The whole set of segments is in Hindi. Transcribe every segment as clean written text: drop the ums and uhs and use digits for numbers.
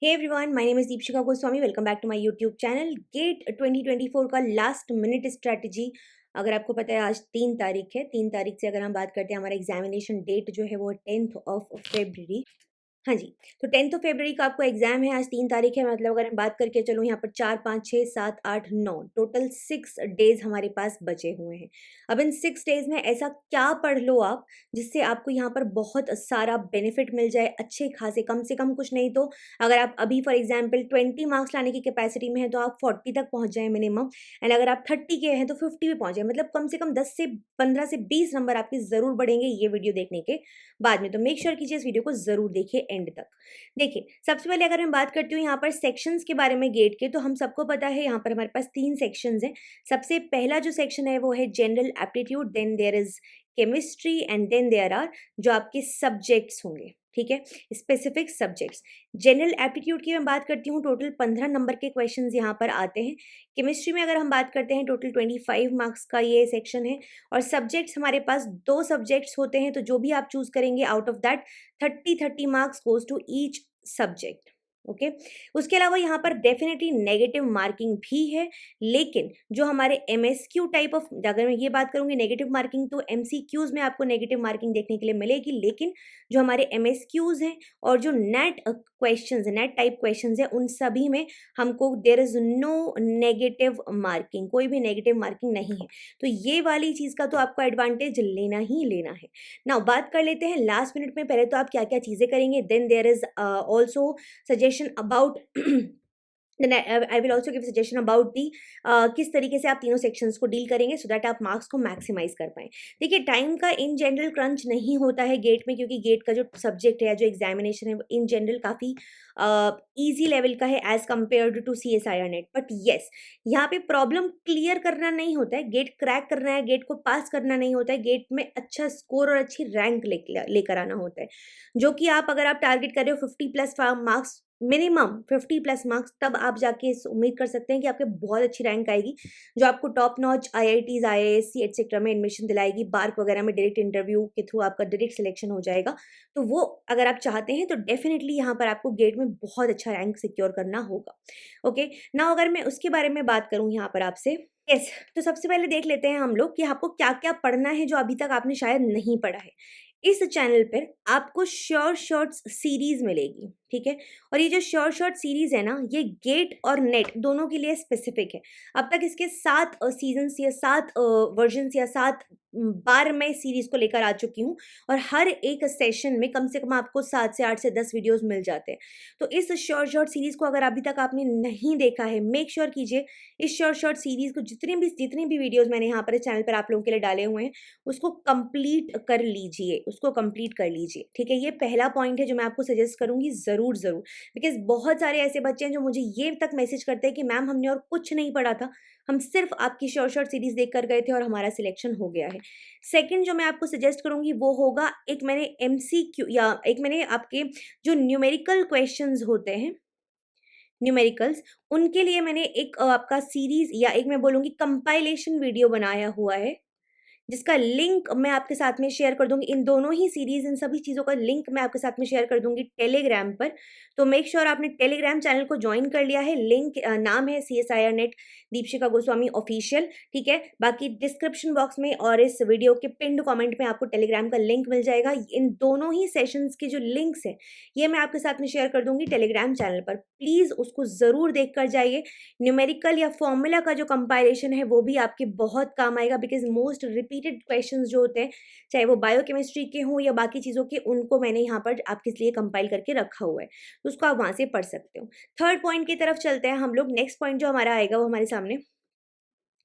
Hey everyone, my name is Deepshikha Goswami. Welcome back to my YouTube channel. GATE 2024 का लास्ट मिनट स्ट्रैटेजी। अगर आपको पता है आज 3 तारीख है। 3 तारीख से अगर हम बात करते हैं, हमारा एग्जामिनेशन डेट जो है वो 10th ऑफ फेब्रवरी। हाँ जी, तो 10th ऑफ फरवरी का आपको एग्ज़ाम है। आज 3 तारीख है, मतलब अगर हम बात करके चलो यहाँ पर 4, 5, 6, 7, 8, 9 टोटल 6 डेज़ हमारे पास बचे हुए हैं। अब इन 6 डेज़ में ऐसा क्या पढ़ लो आप, जिससे आपको यहाँ पर बहुत सारा बेनिफिट मिल जाए अच्छे खासे। कम से कम कुछ नहीं तो अगर आप अभी फॉर एग्ज़ाम्पल 20 मार्क्स लाने की कैपेसिटी में है तो आप 40 तक पहुँच जाएँ मिनिमम। एंड अगर आप 30 के हैं तो 50 पे पहुँच जाएँ। मतलब कम से कम 10 से 15 से 20 नंबर आपके ज़रूर बढ़ेंगे ये वीडियो देखने के बाद में। तो मेक श्योर कीजिए इस वीडियो को ज़रूर देखिए एंड तक। देखिए, सबसे पहले अगर मैं बात करती हूँ यहाँ पर सेक्शंस के बारे में गेट के, तो हम सबको पता है यहाँ पर हमारे पास 3 सेक्शंस हैं। सबसे पहला जो सेक्शन है वो है general aptitude, then there is chemistry and then there are जो आपके सब्जेक्ट्स होंगे, ठीक है? Specific subjects. जनरल एप्टीट्यूड की मैं बात करती हूँ, टोटल 15 नंबर के क्वेश्चंस यहाँ पर आते हैं। केमिस्ट्री में अगर हम बात करते हैं, टोटल 25 मार्क्स का ये सेक्शन है। और सब्जेक्ट्स हमारे पास 2 सब्जेक्ट्स होते हैं, तो जो भी आप चूज़ करेंगे out of that 30 marks goes to each subject. Okay, उसके अलावा यहाँ पर डेफिनेटली नेगेटिव मार्किंग भी है, लेकिन जो हमारे एमएसक्यू टाइप ऑफ, अगर मैं ये बात करूँगी नेगेटिव मार्किंग, तो एमसीक्यूज़ में आपको नेगेटिव मार्किंग देखने के लिए मिलेगी। लेकिन जो हमारे एमएसक्यूज़ हैं और जो नेट क्वेश्चंस हैं, नेट टाइप क्वेश्चंस हैं, उन सभी में हमको there is no negative marking, कोई भी नेगेटिव मार्किंग नहीं है। तो ये वाली चीज़ का तो आपको एडवांटेज लेना ही लेना है। नाउ बात कर लेते हैं लास्ट मिनट में, पहले तो आप क्या-क्या चीज़ें करेंगे, then there is also suggestion about then I will also give suggestion about the किस तरीके से आप तीनों सेक्शंस को डील करेंगे सो दैट आप मार्क्स को मैक्सिमाइज कर पाएँ। देखिए, टाइम का इन जनरल क्रंच नहीं होता है गेट में, क्योंकि गेट का जो सब्जेक्ट है, जो एग्जामिनेशन है, वो इन जनरल काफ़ी ईज़ी लेवल का है as compared to CSIR NET. But yes, यहाँ पे प्रॉब्लम क्लियर करना नहीं होता है, गेट क्रैक करना है, गेट को पास करना नहीं होता है, गेट में अच्छा स्कोर और अच्छी रैंक लेकर आना होता है। जो कि आप अगर आप टारगेट कर रहे हो 50 plus marks, minimum 50 plus marks, तब आप जाके उम्मीद कर सकते हैं कि आपके बहुत अच्छी रैंक आएगी, जो आपको top notch IITs, IISc etcetera में एडमिशन दिलाएगी। बार्क वगैरह में डायरेक्ट इंटरव्यू के थ्रू आपका डायरेक्ट सिलेक्शन हो जाएगा। तो वो अगर आप चाहते हैं तो डेफिनेटली यहाँ पर आपको गेट में बहुत अच्छा रैंक सिक्योर करना होगा। ओके, नाउ अगर मैं उसके बारे में बात करूँ यहाँ पर आपसे, यस, तो सबसे पहले देख लेते हैं हम लोग कि आपको क्या-क्या पढ़ना है जो अभी तक आपने शायद नहीं पढ़ा है। इस चैनल पर आपको श्योर शॉर्ट्स सीरीज़ मिलेगी, ठीक है? और ये जो श्योर शॉर्ट सीरीज़ है ना, ये गेट और नेट दोनों के लिए स्पेसिफिक है। अब तक इसके 7 सीज़न्स या 7 वर्जन्स या 7 बार मैं सीरीज़ को लेकर आ चुकी हूँ, और हर एक सेशन में कम से कम आपको 7 से 8 से 10 वीडियोज़ मिल जाते हैं। तो इस श्योर शॉर्ट सीरीज़ को अगर अभी तक आपने नहीं देखा है, मेक श्योर कीजिए इस शॉर्ट शॉर्ट सीरीज़ को, जितनी भी वीडियोज़ मैंने यहाँ पर इस चैनल पर आप लोगों के लिए डाले हुए हैं, उसको कंप्लीट कर लीजिए, उसको कंप्लीट कर लीजिए, ठीक है? ये पहला पॉइंट है जो मैं आपको सजेस्ट करूँगी ज़रूर, ज़रूर। बिकॉज़ बहुत सारे ऐसे बच्चे हैं जो मुझे ये तक मैसेज करते हैं कि मैम हमने और कुछ नहीं पढ़ा था, हम सिर्फ़ आपकी शॉर्ट शॉर्ट सीरीज़ देख कर गए थे और हमारा सिलेक्शन हो गया है। सेकंड जो मैं आपको सजेस्ट करूँगी वो होगा, एक मैंने एमसीक्यू या एक मैंने आपके जो न्यूमेरिकल क्वेश्चंस होते हैं, न्यूमेरिकल्स, उनके लिए मैंने एक आपका सीरीज़ या एक मैं बोलूँगी कंपाइलेशन वीडियो बनाया हुआ है, जिसका लिंक मैं आपके साथ में शेयर कर दूँगी। इन दोनों ही सीरीज़, इन सभी चीज़ों का लिंक मैं आपके साथ में शेयर कर दूँगी टेलीग्राम पर। तो मेक श्योर आपने टेलीग्राम चैनल को जॉइन कर लिया है। लिंक नाम है CSIR net Deepshikha Goswami official, ठीक है? बाकी डिस्क्रिप्शन बॉक्स में और इस वीडियो के पिन्ड कमेंट में आपको टेलीग्राम का लिंक मिल जाएगा। इन दोनों ही सेशंस के जो लिंक्स हैं, ये मैं आपके साथ में शेयर कर दूँगी टेलीग्राम चैनल पर। प्लीज़ उसको ज़रूर देख कर जाइए। न्यूमेरिकल या फॉर्मूला का जो कंपाइलेशन है वो भी आपके बहुत काम आएगा, बिकॉज़ मोस्ट रिपीटेड क्वेश्चंस जो होते हैं, चाहे वो बायोकेमिस्ट्री के हों या बाकी चीज़ों के, उनको मैंने यहाँ पर आपके लिए कंपाइल करके रखा हुआ है। तो उसको आप वहाँ से पढ़ सकते हो। थर्ड पॉइंट की तरफ चलते हैं हम लोग। नेक्स्ट पॉइंट जो हमारा आएगा वो हमारे सामने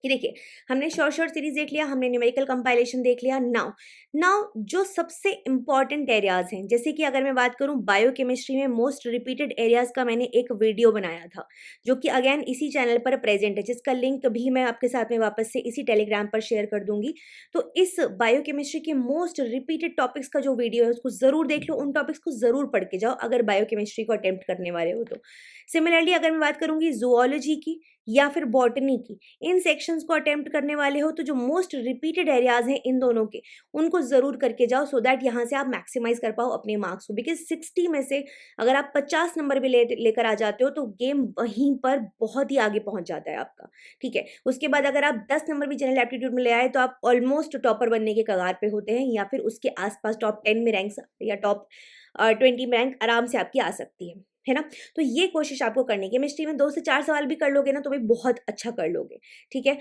कि देखिए, हमने शॉर्ट शॉर्ट सीरीज़ देख लिया, हमने न्यूमेरिकल कंपाइलेशन देख लिया। नाउ नाउ जो सबसे इम्पोर्टेंट एरियाज़ हैं, जैसे कि अगर मैं बात करूँ बायोकेमिस्ट्री में मोस्ट रिपीटेड एरियाज़ का मैंने एक वीडियो बनाया था, जो कि अगेन इसी चैनल पर प्रेज़ेंट है, जिसका लिंक भी मैं आपके साथ में वापस से इसी टेलीग्राम पर शेयर कर दूँगी। तो इस बायोकेमिस्ट्री के मोस्ट रिपीटेड टॉपिक्स का जो वीडियो है, उसको ज़रूर देख लो, उन टॉपिक्स को ज़रूर पढ़ के जाओ अगर बायोकेमिस्ट्री को अटेम्प्ट करने वाले हो तो। सिमिलरली अगर मैं बात करूँगी ज़ूलॉजी की, या फिर बॉटनी की, इन सेक्शंस को अटेम्प्ट करने वाले हो तो जो मोस्ट रिपीटेड एरियाज हैं इन दोनों के, उनको ज़रूर करके जाओ सो दैट यहाँ से आप मैक्सिमाइज कर पाओ अपने मार्क्स को। बिकॉज 60 में से अगर आप 50 नंबर भी लेकर आ जाते हो तो गेम वहीं पर बहुत ही आगे पहुंच जाता है आपका। ठीक है, उसके बाद अगर आप 10 नंबर भी जनरल एप्टीट्यूड में ले आए तो आप ऑलमोस्ट टॉपर बनने के कगार पे होते हैं, या फिर उसके आसपास टॉप 10 में रैंक या टॉप 20 में रैंक आराम से आपकी आ सकती है ना। तो ये कोशिश आपको करनी है। केमिस्ट्री में 2 से 4 सवाल भी कर लोगे ना तो भी बहुत अच्छा कर लोगे। ठीक है,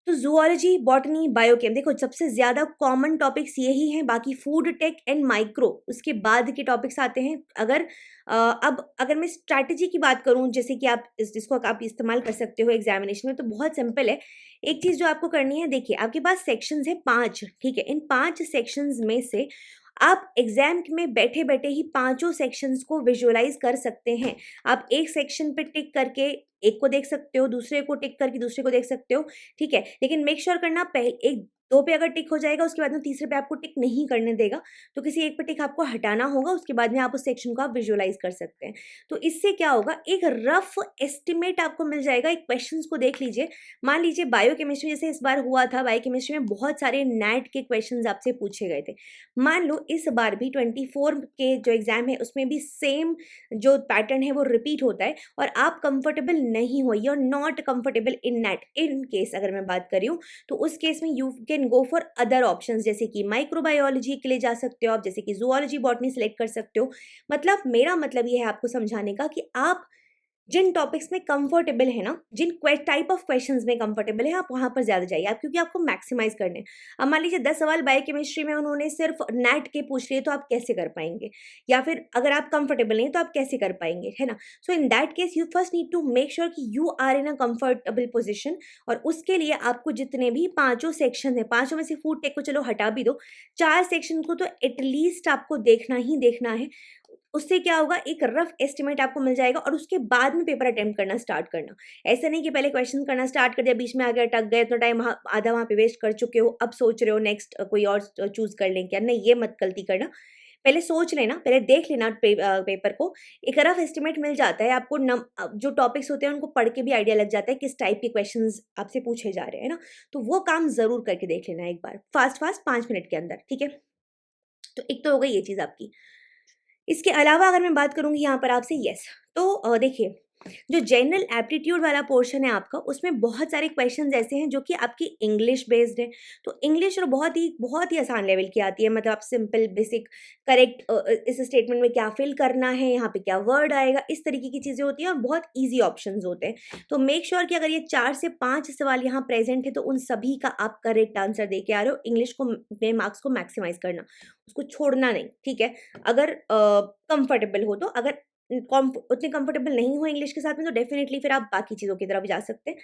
तो ज़ूलॉजी, बॉटनी, बायोकेम, देखो सबसे ज़्यादा कॉमन टॉपिक्स यही हैं, बाकी फूड टेक एंड माइक्रो उसके बाद के टॉपिक्स आते हैं। अब अगर मैं स्ट्रैटेजी की बात करूँ, जैसे कि आप जिसको आप इस्तेमाल कर सकते हो एग्जामिनेशन में, तो बहुत सिंपल है। एक चीज़ जो आपको करनी है, देखिए आपके पास सेक्शंस है 5, ठीक है? इन 5 सेक्शंस में से आप एग्जाम में बैठे-बैठे ही पाँचों सेक्शंस को विजुअलाइज़ कर सकते हैं। आप एक सेक्शन पे टिक करके एक को देख सकते हो, दूसरे को टिक करके दूसरे को देख सकते हो, ठीक है? लेकिन मेक श्योर करना, पहले 1 2 पे अगर टिक हो जाएगा उसके बाद में तीसरे पे आपको टिक नहीं करने देगा, तो किसी एक पे टिक आपको हटाना होगा, उसके बाद में आप उस सेक्शन को आप विजुअलाइज़ कर सकते हैं। तो इससे क्या होगा, एक रफ एस्टिमेट आपको मिल जाएगा। एक क्वेश्चंस को देख लीजिए, मान लीजिए बायोकेमिस्ट्री जैसे इस बार हुआ था, बायोकेमिस्ट्री में बहुत सारे नेट के क्वेश्चंस आपसे पूछे गए थे। मान लो इस बार भी 24 के जो एग्ज़ाम है उसमें भी सेम जो पैटर्न है वो रिपीट होता है और आप कंफर्टेबल नहीं हो, you are not comfortable in NAT, in case अगर मैं बात कर रही हूँ, तो उस केस में you can go for other options, जैसे कि माइक्रोबायोलॉजी के लिए जा सकते हो आप, जैसे कि जूलॉजी, बॉटनी सेलेक्ट कर सकते हो। मतलब मेरा मतलब ये है आपको समझाने का कि आप जिन टॉपिक्स में कंफर्टेबल है ना, जिन टाइप ऑफ क्वेश्चंस में कंफर्टेबल है, आप वहाँ पर ज़्यादा जाइए, आप क्योंकि आपको मैक्सिमाइज करने हैं। अब मान लीजिए 10 सवाल बायोकेमिस्ट्री में उन्होंने सिर्फ नेट के पूछ लिए, तो आप कैसे कर पाएंगे? या फिर अगर आप कंफर्टेबल नहीं तो आप कैसे कर पाएंगे, है ना? So in that case you first need to make sure कि you are in a comfortable position, और उसके लिए आपको जितने भी पाँचों सेक्शन है, पाँचों में से फूड टेक को चलो हटा भी दो, 4 सेक्शन को तो एटलीस्ट आपको देखना ही देखना है। उससे क्या होगा, एक रफ एस्टिमेट आपको मिल जाएगा और उसके बाद में पेपर अटेम्प्ट करना स्टार्ट करना। ऐसा नहीं कि पहले क्वेश्चन करना स्टार्ट कर दिया, बीच में आगे अटक गए, तो टाइम आधा वहाँ पे वेस्ट कर चुके हो, अब सोच रहे हो नेक्स्ट कोई और चूज़ कर लें क्या? नहीं, ये मत गलती करना। पहले सोच लेना, पहले देख लेना पेपर को, एक रफ एस्टिमेट मिल जाता है आपको। जो टॉपिक्स होते हैं उनको पढ़ के भी आइडिया लग जाता है किस टाइप के क्वेश्चंस आपसे पूछे जा रहे हैं ना। तो वो काम ज़रूर करके देख लेना एक बार, फास्ट-फास्ट 5 मिनट के अंदर, ठीक है? तो एक तो हो गई ये चीज़ आपकी। इसके अलावा अगर मैं बात करूँगी यहाँ पर आपसे, यस, तो देखिए जो जनरल एप्टीट्यूड वाला पोर्शन है आपका, उसमें बहुत सारे क्वेश्चंस ऐसे हैं जो कि आपकी इंग्लिश बेस्ड है। तो इंग्लिश और बहुत ही आसान लेवल की आती है, मतलब आप सिंपल बेसिक करेक्ट इस स्टेटमेंट में क्या फिल करना है, यहाँ पे क्या वर्ड आएगा, इस तरीके की चीज़ें होती हैं और बहुत ईजी ऑप्शंस होते हैं। तो मेक श्योर कि अगर ये 4 से 5 सवाल यहाँ प्रेजेंट है तो उन सभी का आप करेक्ट आंसर दे के आ रहे हो। इंग्लिश को में मार्क्स को मैक्सिमाइज करना, उसको छोड़ना नहीं, ठीक है? अगर कंफर्टेबल हो तो, अगर उतने कंफर्टेबल नहीं हो इंग्लिश के साथ में तो डेफिनेटली फिर आप बाकी चीज़ों की तरफ जा सकते हैं।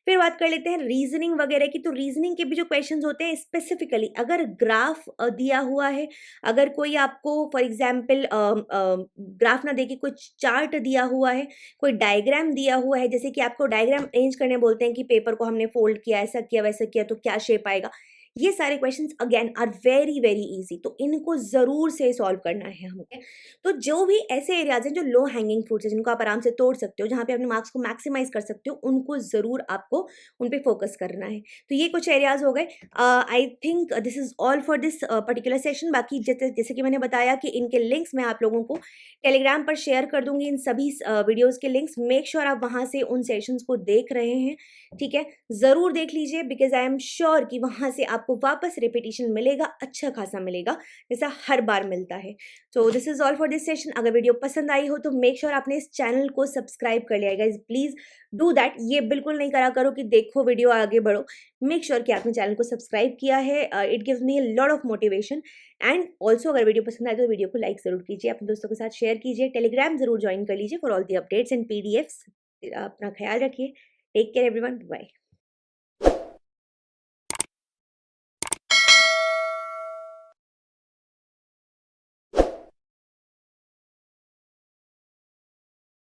फिर बात कर लेते हैं रीजनिंग वगैरह की। तो रीजनिंग के भी जो क्वेश्चंस होते हैं, स्पेसिफिकली अगर ग्राफ दिया हुआ है, अगर कोई आपको फॉर एग्जांपल ग्राफ ना देके कुछ चार्ट दिया हुआ है, कोई डायग्राम दिया हुआ है, जैसे कि आपको डायग्राम अरेंज करने बोलते हैं कि पेपर को हमने फोल्ड किया, ऐसा किया वैसा किया तो क्या शेप आएगा, ये सारे questions again are very very easy, तो इनको ज़रूर से सॉल्व करना है हमें। तो जो भी ऐसे एरियाज़ हैं जो लो हैंगिंग फ्रूट्स हैं, जिनको आप आराम से तोड़ सकते हो, जहाँ पे अपने मार्क्स को मैक्सिमाइज़ कर सकते हो, उनको ज़रूर आपको उन पे फोकस करना है। तो ये कुछ एरियाज़ हो गए। I think this is all for this particular session. बाकी जैसे जैसे कि मैंने बताया कि इनके लिंक्स मैं आप लोगों को टेलीग्राम पर शेयर कर दूँगी, इन सभी वीडियोज़ के लिंक्स। मेक श्योर आप वहाँ से उन सेशंस को देख रहे हैं, ठीक है? ज़रूर देख लीजिए, बिकॉज़ आई एम श्योर कि वहाँ से आपको वापस रिपीटिशन मिलेगा, अच्छा खासा मिलेगा, जैसा हर बार मिलता है। So this is all for this session. अगर वीडियो पसंद आई हो तो मेक श्योर आपने इस चैनल को सब्सक्राइब कर लिया है गाइज़, प्लीज़ डू दैट। ये बिल्कुल नहीं करा करो कि देखो वीडियो आगे बढ़ो। मेक श्योर कि आपने चैनल को सब्सक्राइब किया है। It gives me a lot of motivation. And also अगर वीडियो पसंद आए तो वीडियो को लाइक ज़रूर कीजिए, अपने दोस्तों के साथ शेयर कीजिए, टेलीग्राम ज़रूर ज्वाइन कर लीजिए for all the updates and PDFs. अपना ख्याल रखिए। Take care everyone, bye.